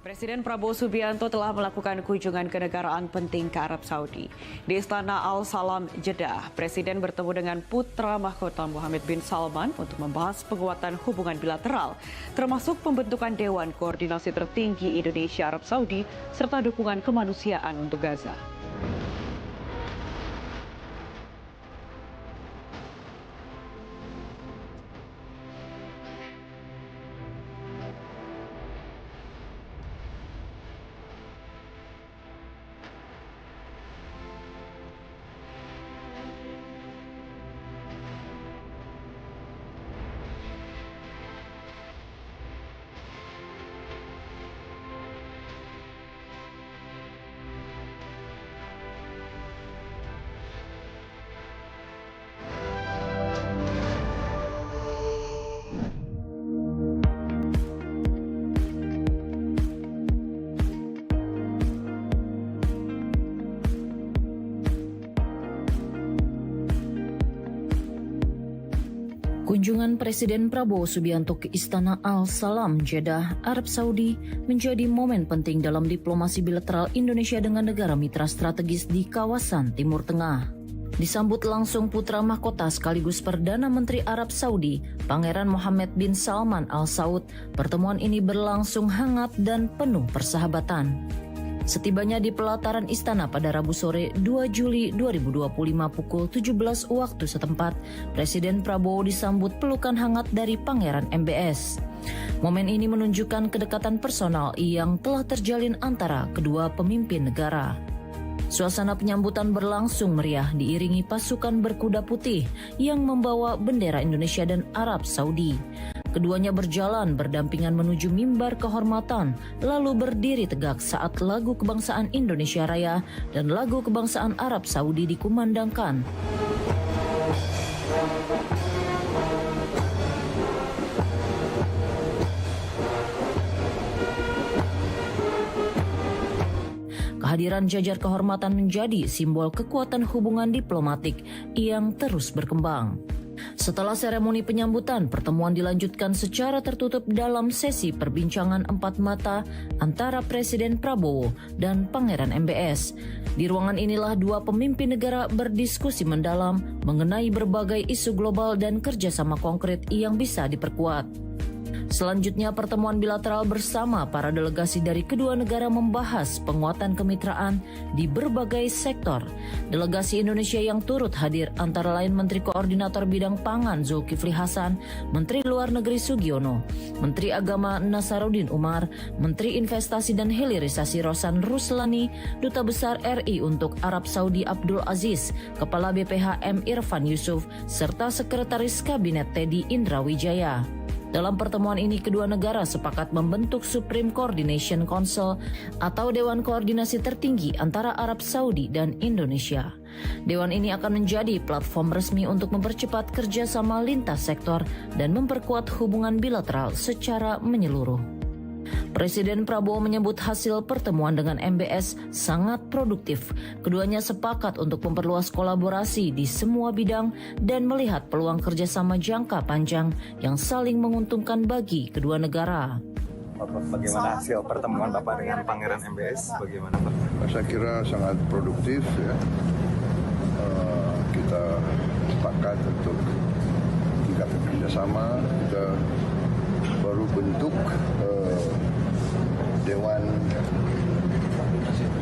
Presiden Prabowo Subianto telah melakukan kunjungan kenegaraan penting ke Arab Saudi. Di Istana Al Salam, Jeddah, Presiden bertemu dengan putra mahkota Mohammed bin Salman untuk membahas penguatan hubungan bilateral, termasuk pembentukan Dewan Koordinasi Tertinggi Indonesia-Arab Saudi, serta dukungan kemanusiaan untuk Gaza. Kunjungan Presiden Prabowo Subianto ke Istana Al Salam, Jeddah, Arab Saudi menjadi momen penting dalam diplomasi bilateral Indonesia dengan negara mitra strategis di kawasan Timur Tengah. Disambut langsung putra mahkota sekaligus Perdana Menteri Arab Saudi, Pangeran Mohammed bin Salman Al Saud, pertemuan ini berlangsung hangat dan penuh persahabatan. Setibanya di pelataran istana pada Rabu sore 2 Juli 2025 pukul 17 waktu setempat, Presiden Prabowo disambut pelukan hangat dari Pangeran MBS. Momen ini menunjukkan kedekatan personal yang telah terjalin antara kedua pemimpin negara. Suasana penyambutan berlangsung meriah diiringi pasukan berkuda putih yang membawa bendera Indonesia dan Arab Saudi. Keduanya berjalan berdampingan menuju mimbar kehormatan, lalu berdiri tegak saat lagu kebangsaan Indonesia Raya dan lagu kebangsaan Arab Saudi dikumandangkan. Kehadiran jajar kehormatan menjadi simbol kekuatan hubungan diplomatik yang terus berkembang. Setelah seremoni penyambutan, pertemuan dilanjutkan secara tertutup dalam sesi perbincangan empat mata antara Presiden Prabowo dan Pangeran MBS. Di ruangan inilah dua pemimpin negara berdiskusi mendalam mengenai berbagai isu global dan kerjasama konkret yang bisa diperkuat. Selanjutnya, pertemuan bilateral bersama para delegasi dari kedua negara membahas penguatan kemitraan di berbagai sektor. Delegasi Indonesia yang turut hadir antara lain Menteri Koordinator Bidang Pangan Zulkifli Hasan, Menteri Luar Negeri Sugiono, Menteri Agama Nasaruddin Umar, Menteri Investasi dan Hilirisasi Rosan Ruslani, Duta Besar RI untuk Arab Saudi Abdul Aziz, Kepala BPH M. Irfan Yusuf, serta Sekretaris Kabinet Teddy Indrawijaya. Dalam pertemuan ini, kedua negara sepakat membentuk Supreme Coordination Council atau Dewan Koordinasi Tertinggi antara Arab Saudi dan Indonesia. Dewan ini akan menjadi platform resmi untuk mempercepat kerjasama lintas sektor dan memperkuat hubungan bilateral secara menyeluruh. Presiden Prabowo menyebut hasil pertemuan dengan MBS sangat produktif. Keduanya sepakat untuk memperluas kolaborasi di semua bidang dan melihat peluang kerjasama jangka panjang yang saling menguntungkan bagi kedua negara. Bagaimana hasil pertemuan Bapak dengan Pangeran MBS? Bagaimana Pak? Saya kira sangat produktif ya. Kita sepakat untuk tingkatkan kerjasama. Kita baru bentuk Dewan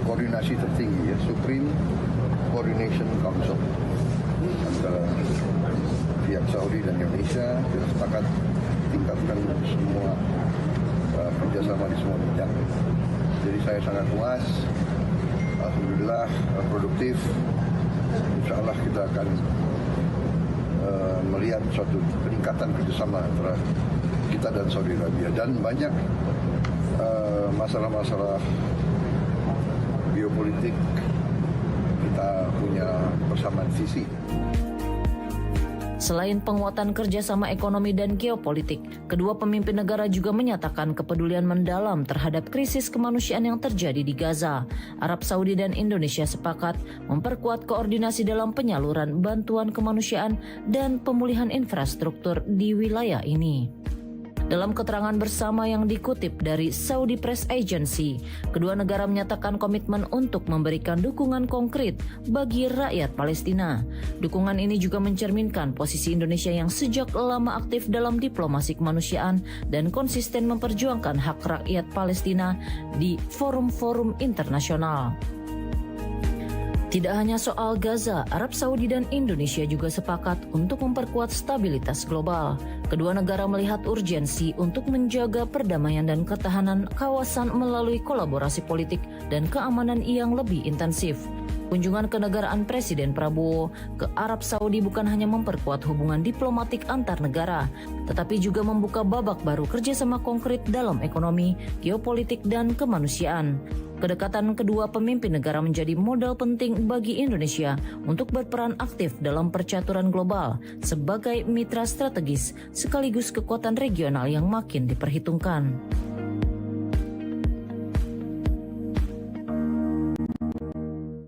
Koordinasi Tertinggi ya, Supreme Coordination Council antara pihak Saudi dan Indonesia. Kita sepakat tingkatkan semua kerjasama di semua bidang. Jadi saya sangat puas, alhamdulillah produktif. Insya Allah kita akan melihat suatu peningkatan kerjasama antara kita dan Saudi Arabia, dan banyak masalah-masalah geopolitik kita punya persamaan visi. Selain penguatan kerjasama ekonomi dan geopolitik, kedua pemimpin negara juga menyatakan kepedulian mendalam terhadap krisis kemanusiaan yang terjadi di Gaza. Arab Saudi dan Indonesia sepakat memperkuat koordinasi dalam penyaluran bantuan kemanusiaan dan pemulihan infrastruktur di wilayah ini. Dalam keterangan bersama yang dikutip dari Saudi Press Agency, kedua negara menyatakan komitmen untuk memberikan dukungan konkret bagi rakyat Palestina. Dukungan ini juga mencerminkan posisi Indonesia yang sejak lama aktif dalam diplomasi kemanusiaan dan konsisten memperjuangkan hak rakyat Palestina di forum-forum internasional. Tidak hanya soal Gaza, Arab Saudi dan Indonesia juga sepakat untuk memperkuat stabilitas global. Kedua negara melihat urgensi untuk menjaga perdamaian dan ketahanan kawasan melalui kolaborasi politik dan keamanan yang lebih intensif. Kunjungan kenegaraan Presiden Prabowo ke Arab Saudi bukan hanya memperkuat hubungan diplomatik antar negara, tetapi juga membuka babak baru kerjasama konkret dalam ekonomi, geopolitik, dan kemanusiaan. Kedekatan kedua pemimpin negara menjadi modal penting bagi Indonesia untuk berperan aktif dalam percaturan global sebagai mitra strategis sekaligus kekuatan regional yang makin diperhitungkan.